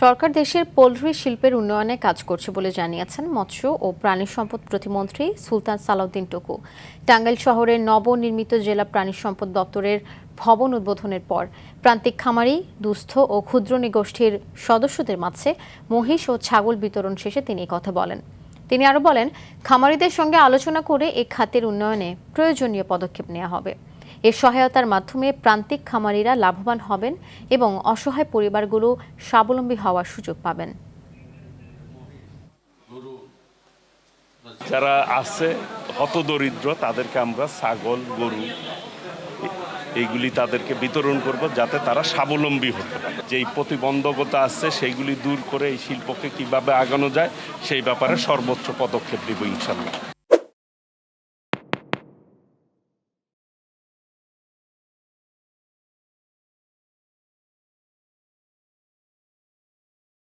সরকার দেশের পোল্ট্রি শিল্পের উন্নয়নে কাজ করছে বলে জানিয়েছেন মৎস্য ও প্রাণী সম্পদ প্রতিমন্ত্রী সুলতান সালাউদ্দিন টুকু। টাঙ্গাইল শহরের নবনির্মিত জেলা প্রাণী সম্পদ দপ্তরের ভবন উদ্বোধনের পর প্রান্তিক খামারি, দুস্থ ও ক্ষুদ্র নৃগোষ্ঠীর সদস্যদের মাঝে মহিষ ও ছাগল বিতরণ শেষে তিনি কথা বলেন। তিনি আরও বলেন, খামারিদের সঙ্গে আলোচনা করে এ খাতের উন্নয়নে প্রয়োজনীয় পদক্ষেপ নেওয়া হবে। এর সহায়তার মাধ্যমে প্রান্তিক খামারিরা লাভবান হবেন এবং অসহায় পরিবারগুলো স্বাবলম্বী হওয়ার সুযোগ পাবেন। যারা আছে হতদরিদ্র তাদেরকে আমরা ছাগল, গরু এইগুলি তাদেরকে বিতরণ করব, যাতে তারা স্বাবলম্বী হতে পারে। যেই প্রতিবন্ধকতা আছে সেইগুলি দূর করে এই শিল্পকে কিভাবে আগানো যায় সেই ব্যাপারে সর্বোচ্চ পদক্ষেপ নেব ইনশাল্লাহ।